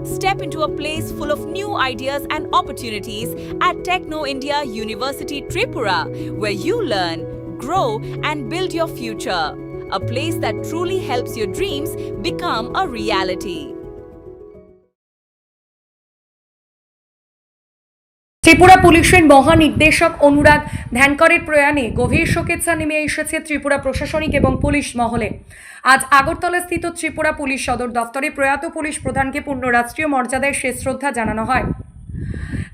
Step into a place full of new ideas and opportunities at Techno India University Tripura, where you learn, grow, and build your future. A place that truly helps your dreams become a reality. Tripura পুলিশের মহানির্দেশক অনুরাগ ধ্যানকরের প্রয়াণে গভীর শোকের ছায়া নেমে এসেছে ত্রিপুরা প্রশাসনিক এবং police মহলে। আজ আগরতলাস্থিত ত্রিপুরা পুলিশ সদর দফতরে প্রয়াত পুলিশ প্রধানকে পূর্ণ রাষ্ট্রীয় মর্যাদায় শেষ শ্রদ্ধা জানানো হয়।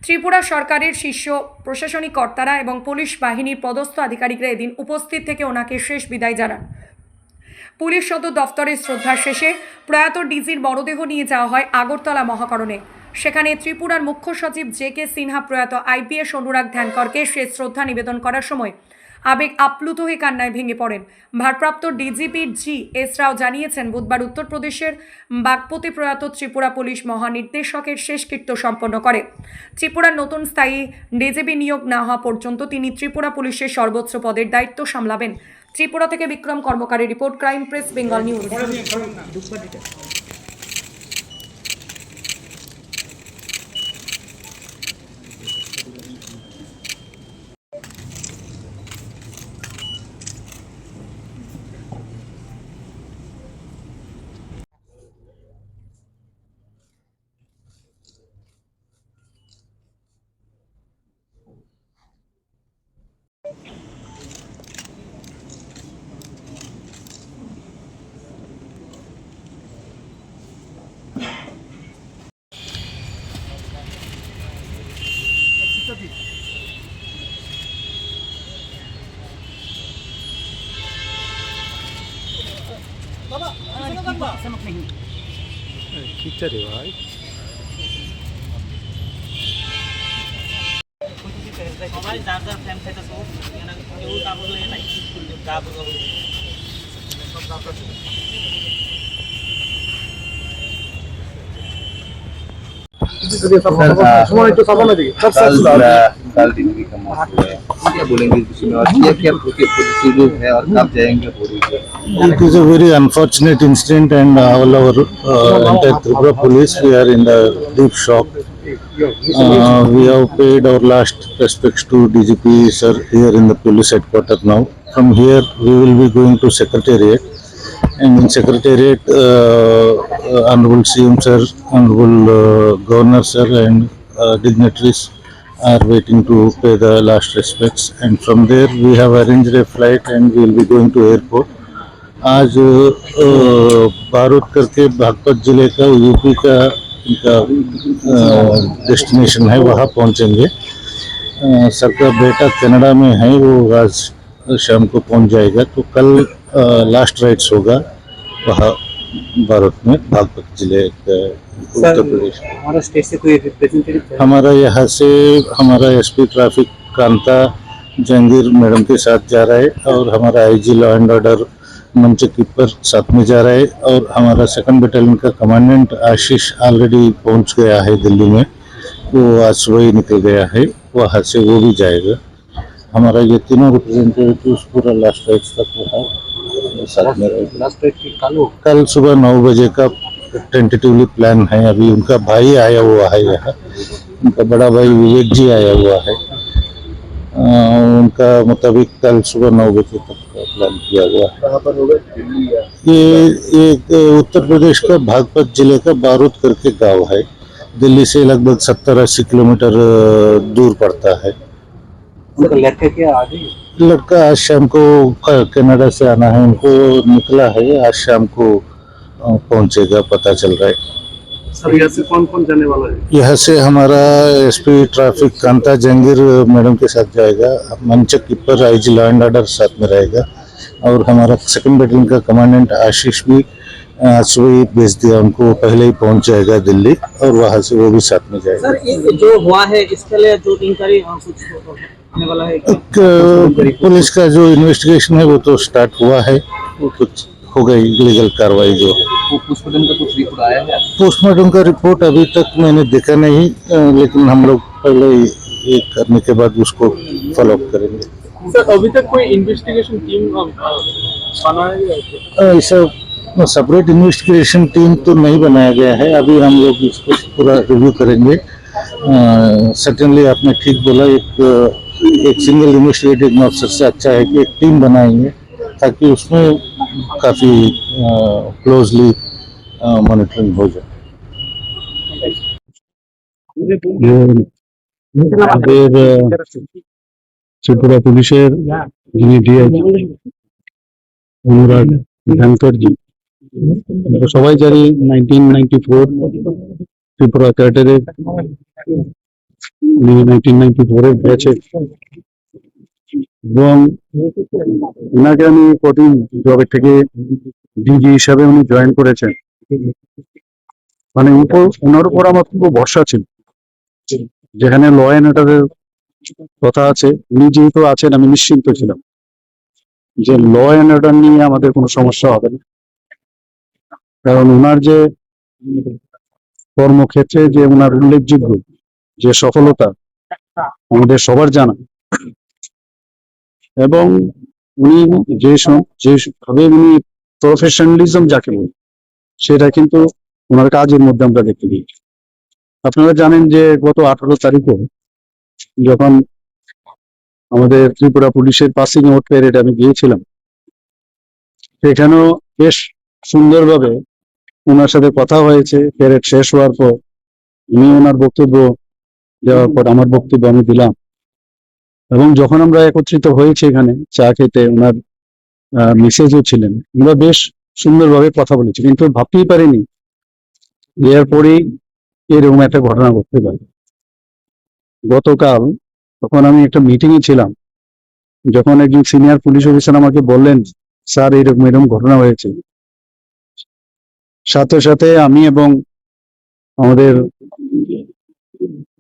ত্রিপুরা সরকারের শীর্ষ প্রশাসনিক কর্তারা এবং পুলিশ বাহিনীর পদস্থ আধিকারিকরা এদিন উপস্থিত থেকে ওনাকে শেষ বিদায় জানান। পুলিশ সদর দফতরে শ্রদ্ধা শেষে প্রয়াত ডিজির মরদেহ নিয়ে যাওয়া হয় আগরতলা মহাকরণে। সেখানে ত্রিপুরার মুখ্য সচিব জে.কে. সিনহা প্রয়াত আইপিএস অনুরাগ ধ্যানকরকে শেষ শ্রদ্ধা নিবেদন করার সময় আবেগ আপ্লুত হয়ে কান্নায় ভেঙে পড়েন। ভারপ্রাপ্ত ডিজিপি জি.এস. রাও জানিয়েছেন, বুধবার উত্তরপ্রদেশের বাগপতে প্রয়াত ত্রিপুরা পুলিশ মহানির্দেশকের শেষকৃত্য সম্পন্ন করে। ত্রিপুরার নতুন স্থায়ী ডিজিপি নিয়োগ না হওয়া পর্যন্ত তিনি ত্রিপুরা পুলিশের সর্বোচ্চ পদের দায়িত্ব সামলাবেন। ত্রিপুরা থেকে বিক্রম কর্মকারের report, crime press, Bengal news. खींचा रे भाई সবাই যার যার ফ্যান থেকে তো কেউ কাপড় লাগে নাই কাপড় সব কাপড় कल दिन की कम है क्या बोलेंगे इसमें और क्या क्या प्रोसीजर है और कब जाएंगे पूरी। It is a very unfortunate incident and all our entire Tripura police, we are in the deep shock. We have paid our last respects to DGP sir here in the police headquarters now. From here we will be going to Secretariat, and in Secretariat Honorable CM sir, Honorable Governor sir and dignitaries are waiting to pay the last respects, and from there we have arranged a flight and we will be going to airport. आज बारूद करके बागपत जिले का UP का इनका destination है, वहाँ पहुँचेंगे। सर का बेटा कनाडा में है, वो आज शाम को पहुँच जाएगा, तो कल लास्ट राइड्स होगा वहाँ बारूद में, बागपत जिले का उत्तर प्रदेश। हमारा स्टेट से कोई रिप्रेजेंटेटिव हमारा यहाँ से हमारा SP traffic Kanta Jahangir madam के साथ जा रहा है, और हमारा आईजी लॉ एंड ऑर्डर मंच कीपर साथ में जा रहा है, और हमारा सेकंड बटालियन का कमांडेंट आशीष ऑलरेडी पहुंच गया है दिल्ली में, वो आज सुबह ही निकल गया है, वहाँ से वो भी जाएगा। हमारा ये तीनों रिप्रेजेंटेटिव पूरा लास्ट राइट तक वहाँ साथ में रहेगा। लास्ट डेट की कल सुबह 9 बजे का टेंटेटिवली प्लान है। अभी उनका भाई आया हुआ है यहाँ, उनका बड़ा भाई विवेक जी आया हुआ है, उनका मुताबिक कल सुबह 9 बजे तक का प्लान किया हुआ है। कहाँ पर होगा? ये एक उत्तर प्रदेश का बागपत जिले का बारूद करके गांव है, दिल्ली से लगभग 70-80 किलोमीटर दूर पड़ता है। लड़का क्या आगे लड़का आज शाम को कनाडा से आना है, उनको निकला है, आज शाम को पहुंचेगा, पता चल रहा है। सर यहाँ से कौन कौन जाने वाला है? यहाँ से हमारा SP traffic Kanta Jahangir madam के साथ जाएगा, मंचक keeper IG law and order साथ में रहेगा, और हमारा सेकंड बटालियन का कमांडेंट आशीष भी सुबह ही भेज दिया उनको, पहले ही पहुंच जाएगा दिल्ली, और वहाँ से वो भी साथ में जाएगा। सर ये जो हुआ है इसके लिए जो इंक्वायरी होने वाला है पुलिस का जो इन्वेस्टिगेशन है वो तो स्टार्ट हुआ है, वो कुछ हो गई लीगल कार्रवाई जो है। पोस्टमार्टम का कुछ रिपोर्ट आया है? पोस्टमार्टम का रिपोर्ट अभी तक मैंने देखा नहीं, लेकिन हम लोग पहले ये करने के बाद उसको फॉलोअप करेंगे। सर अभी तक कोई इन्वेस्टिगेशन टीम बना है? ऐसा सेपरेट इन्वेस्टिगेशन टीम तो नहीं बनाया गया है, अभी हम लोग इसको पूरा रिव्यू करेंगे। सर्टेनली आपने ठीक बोला, एक सिंगल इन्वेस्टिगेटिंग ऑफिसर से अच्छा है कि एक टीम बनाएंगे ताकि उसमें काफ़ी क्लोजली मॉनिटरिंग हो जाए। আমাদের ত্রিপুরা পুলিশের যিনি ডিআইজি অনুরাগ ধানকরজি, আমরা সবাই জানি 1994 ত্রিপুরা ক্যাডারের, উনি 1994 ব্যাচে, এবং ওনাকে আমি কঠিন জবে থেকে ডিজি হিসাবে উনি জয়েন করেছেন। মানে ওনার উপর আমার খুব ভরসা ছিল, যেখানে ল অ্যান্ড অর্ডারের কথা আছে উনি যেহেতু আছেন আমি নিশ্চিন্ত ছিলাম যে ল অ্যান্ড অর্ডার নিয়ে আমাদের কোনো সমস্যা হবে না। কারণ ওনার যে কর্মক্ষেত্রে যে ওনার উল্লেখযোগ্য যে সফলতা আমাদের সবার জানা, এবং উনি যেভাবে উনি প্রফেশনালিজম যাকে বলি সেটা কিন্তু ওনার কাজের মধ্যে আমরা দেখতে দিই। আপনারা জানেন যে গত 18 তারিখও যখন আমাদের ত্রিপুরা পুলিশের পাসিং আউট প্যারেড আমি গিয়েছিলাম, সেখানেও বেশ সুন্দরভাবে ওনার সাথে কথা হয়েছে। প্যারেড শেষ হওয়ার পর উনি ওনার বক্তব্য দেওয়ার পর আমার বক্তব্য আমি দিলাম, এবং যখন আমরা একত্রিত হয়েছি এখানে চা খেতে, ওনার মিসেজও ছিলেন, আমরা বেশ সুন্দরভাবে কথা বলেছি। কিন্তু ভাবতেই পারিনি এরপরেই এরকম একটা ঘটনা ঘটতে পারে। গতকাল তখন আমি একটা মিটিং এ ছিলাম, যখন একজন সিনিয়র পুলিশ অফিসার আমাকে বললেন স্যার এরকম এরকম ঘটনা হয়েছে, সাথে সাথে আমি এবং আমাদের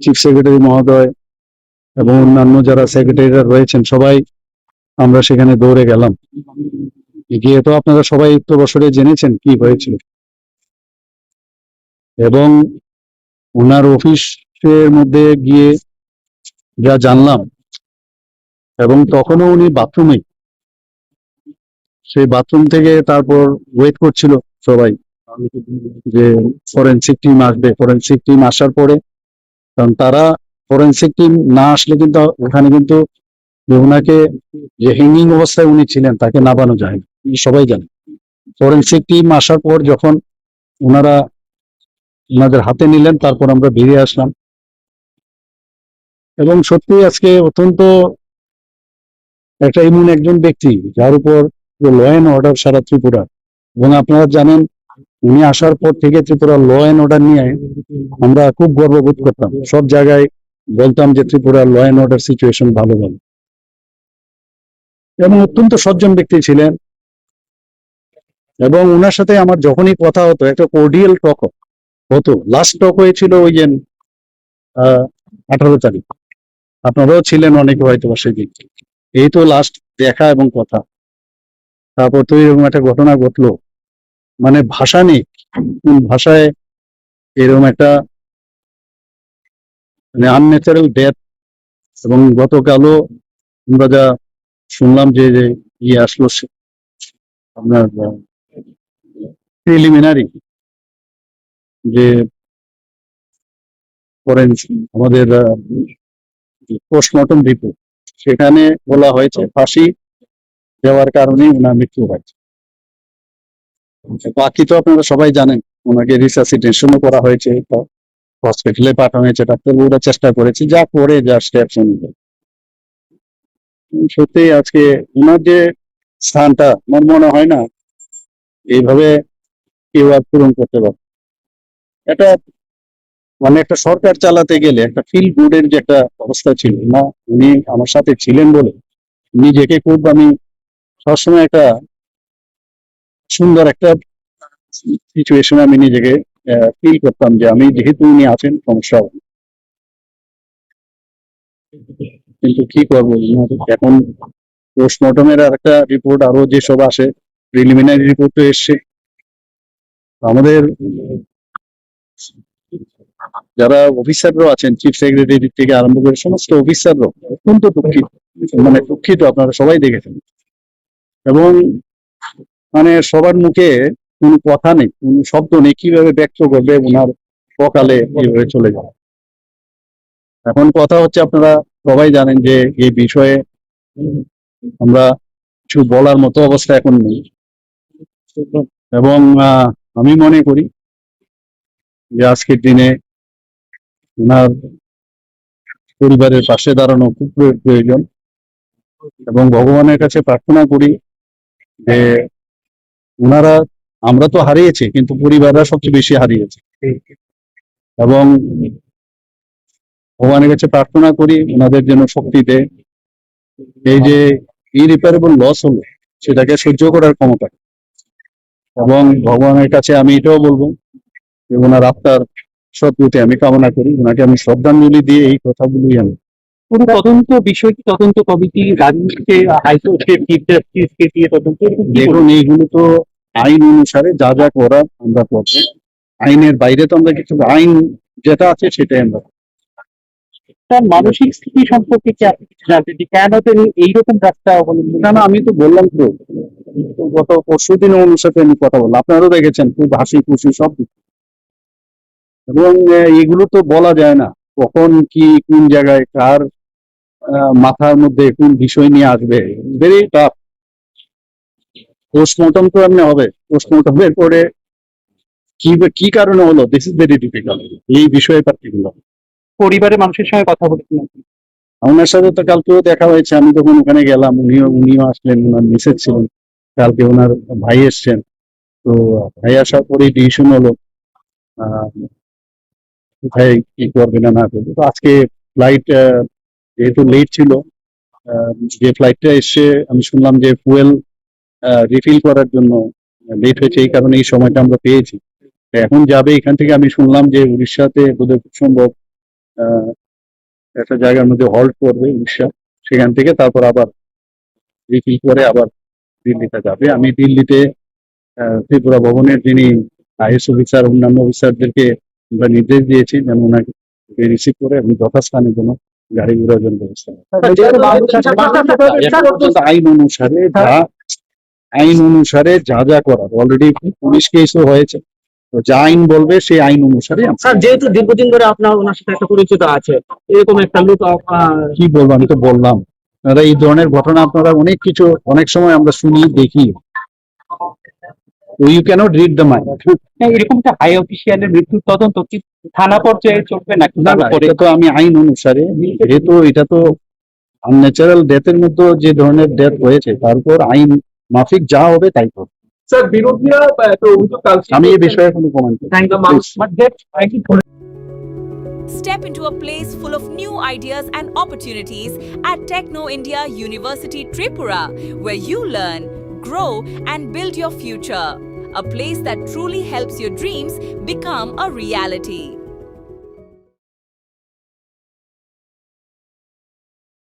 চিফ সেক্রেটারি মহোদয় এবং অন্যান্য যারা সেক্রেটারিরা রয়েছেন সবাই আমরা সেখানে দৌড়ে গেলাম। গিয়ে তো আপনারা সবাই তো বছরে জেনেছেন কি হয়েছিল, এবং ওনার অফিসের মধ্যে গিয়ে যা জানলাম, এবং তখনও উনি বাথরুমে, সেই বাথরুম থেকে তারপর ওয়েট করছিল সবাই যে ফরেনসিক টিম আসবে। ফরেনসিক টিম আসার পরে, কারণ তারা ফরেনসিক টিম না আসলে কিন্তু ওখানে কিন্তু ওনাকে যে হ্যাঙ্গিং অবস্থায় উনি ছিলেন তাকে নামানো যায় না, সবাই জানে। ফরেনসিক টিম আসার পর যখন ওনারা ওনাদের হাতে নিলেন, তারপর আমরা বেরিয়ে আসলাম। এবং সত্যি আজকে অত্যন্ত একটা এমন একজন ব্যক্তি যার উপর ল অ্যান্ড অর্ডার সারা ত্রিপুরা, এবং আপনারা জানেন উনি আসার পর থেকে ত্রিপুরা ল অ্যান্ড অর্ডার নিয়ে আমরা খুব গর্ববোধ করতাম। সব জায়গায় বলতাম যে Tripura law and order situation ভালো ভালো, এবং অত্যন্ত সজ্জন ব্যক্তি ছিলেন। এবং ওনার সাথে আমার যখনই কথা হতো একটা কোর্ডিয়াল টক হতো। লাস্ট টক হয়েছিল ওই যে 18 তারিখ, আপনারাও ছিলেন অনেকে হয়তো সেদিন। এই তো লাস্ট দেখা এবং কথা। তারপর তো এরকম একটা ঘটনা ঘটলো, মানে ভাষা নেই কোন ভাষায় এরকম একটা মানে আনন্যাচারাল ডেথ। এবং গতকালও আমরা যা শুনলাম যে ইয়ে আসলো আপনার প্রিলিমিনারি যে আমাদের পোস্টমর্টম রিপোর্ট, সেখানে বলা হয়েছে ফাঁসি দেওয়ার কারণে ওনার মৃত্যু হয়েছে। বাকি তো আপনারা সবাই জানেন, ওনাকে রিসাসিটেশনও করা হয়েছে, হসপিটালে পাঠানো হয়েছে, ডাক্তারবাবুরা চেষ্টা করেছে যা করে যা স্টেপস অনুযায়ী। সত্যি আজকে ওনার যে স্থানটা আমার মনে হয় না এইভাবে কেউ আর পূরণ করতে পারে। এটা মানে একটা সরকার চালাতে গেলে একটা ফিল গুডের যে একটা অবস্থা ছিল না, উনি আমার সাথে ছিলেন বলে নিজেকে খুব আমি সবসময় একটা সুন্দর একটা সিচুয়েশনে আমি নিজেকে ফিল করতাম যে আমি যেহেতু উনি আছেন সমস্যা হবে। কিন্তু কি করবো, এখন পোস্টমর্টমের আর একটা রিপোর্ট আরো যেসব আসে, প্রিলিমিনারি রিপোর্ট তো এসছে। আমাদের যারা অফিসাররাও আছেন, চিফ সেক্রেটারি থেকে আরম্ভ করে সমস্ত অফিসাররাও অত্যন্ত দুঃখিত, মানে দুঃখিত, আপনারা সবাই দেখেছেন। এবং মানে সবার মুখে কোনো কথা নেই, কোনো শব্দ নেই, কিভাবে ব্যক্ত করবে ওনার সকালে কিভাবে চলে যাবে। এখন কথা হচ্ছে, আপনারা সবাই জানেন যে এই বিষয়ে আমরা কিছু বলার মতো অবস্থা এখন নেই, এবং আমি মনে করি যে আজকের দিনে ওনার পরিবারের পাশে দাঁড়ানো খুব প্রয়োজন, এবং ভগবানের কাছে প্রার্থনা করি যে ওনারা, আমরা তো হারিয়েছি কিন্তু পরিবাররা সবচেয়ে বেশি হারিয়েছে, এবং ভগবানের কাছে প্রার্থনা করি ওনাদের যেন শক্তি দেয়, এই যে ইরিপারেবল লস হলো সেটাকে সহ্য করার ক্ষমতা। এবং ভগবানের কাছে আমি এটাও বলবো যে ওনার আত্মার সদ্গতি আমি কামনা করি, ওনাকে আমি শ্রদ্ধাঞ্জলি দিয়ে এই কথাগুলি আমি। পুরো তদন্ত বিষয়টি তদন্ত কমিটি রাজ্যকে হাইকোর্টের চিফ জাস্টিসকে দিয়ে তদন্ত দেখুন, এইগুলো তো আইন অনুসারে যা যা করার আমরা করবো, আইনের বাইরে তো আমরা কিছু, আইন যেটা আছে সেটাই আমরা। তার মানসিক স্থিতি সম্পর্কে কি আপনি কিছু জানতে চাই? কেন তিনি এইরকম রাস্তা অবলম্বন? না না, আমি তো বললাম তো গত পরশুদিন ওনার সাথে আমি কথা বললাম, আপনারাও দেখেছেন, খুব হাসি খুশি সব কিছু। এবং এগুলো তো বলা যায় না কখন কি কোন জায়গায় কার মাথার মধ্যে কোন বিষয় নিয়ে আসবে, ভেরি টাফ। পোস্টমর্টম তো এমনি হবে, পোস্টমর্টমের পরে কি কারণে হলো, দিস ইজ ভেরি ডিফিকাল্ট এই বিষয়ে পার্টিকুলার। পরিবারের মানুষের সঙ্গে কথা বলেছেন আপনি? ওনার সাথে তো কালকেও দেখা হয়েছে, আমি তখন ওখানে গেলাম, উনিও আসলেন, ওনার মিসেস ছিলেন, কালকে ওনার ভাই এসছেন। তো ভাই আসার পরেই ডিসিশন হলো কোথায় কি করবে না না করবে। তো আজকে ফ্লাইট যেহেতু লেট ছিল, যে ফ্লাইটটা এসছে আমি শুনলাম যে ফুয়েল রিফিল করার জন্য লেট হয়েছে, এই কারণে এই সময়টা আমরা পেয়েছি। তো এখন যাবে এখান থেকে, আমি শুনলাম যে উড়িষ্যাতে বোধহয় খুব সম্ভব একটা জায়গার মধ্যে হল্ট করবে উড়িষ্যা, সেখান থেকে তারপর আবার রিফিল করে আবার দিল্লিতে যাবে। আমি দিল্লিতে ত্রিপুরা ভবনের যিনি আইএস অফিসার, অন্যান্য অফিসারদেরকে আমরা নির্দেশ দিয়েছি যেন ওনাকে রিসিভ করে এবং যথাস্থানের জন্য গাড়ি ঘোড়ার জন্য ব্যবস্থা আইন অনুসারে যা যা করার অলরেডি পুলিশ কেসও হয়েছে, তো যা আইন বলবে সেই আইন অনুসারে স্যার, যেহেতু দীর্ঘদিন ধরে আপনার ওনার সাথে একটা পরিচিত আছে, এরকম একটা লোক কি বলবো, আমি তো বললাম আপনারা এই ধরনের ঘটনা আপনারা অনেক কিছু অনেক সময় আমরা শুনি দেখি, you cannot read the mind. এরকম একটা হাই অফিসিয়ালের মৃত্যুর তদন্ত কি থানা পর্যায়ে চলবে নাকি? এটা তো আমি আইন অনুসারে, যেহেতু এটা তো আনন্যাচারাল ডেথের মধ্যে যে ধরনের ডেথ হয়েছে, তারপর আইন মাফিক যা হবে তাই করবে। স্যার, বিরোধীরা একটা অভিযোগ আমি এই বিষয়ে কোনো কমেন্ট করি। Step into a place full of new ideas and opportunities at Techno India University Tripura, where you learn, grow, and build your future. A place that truly helps your dreams become a reality.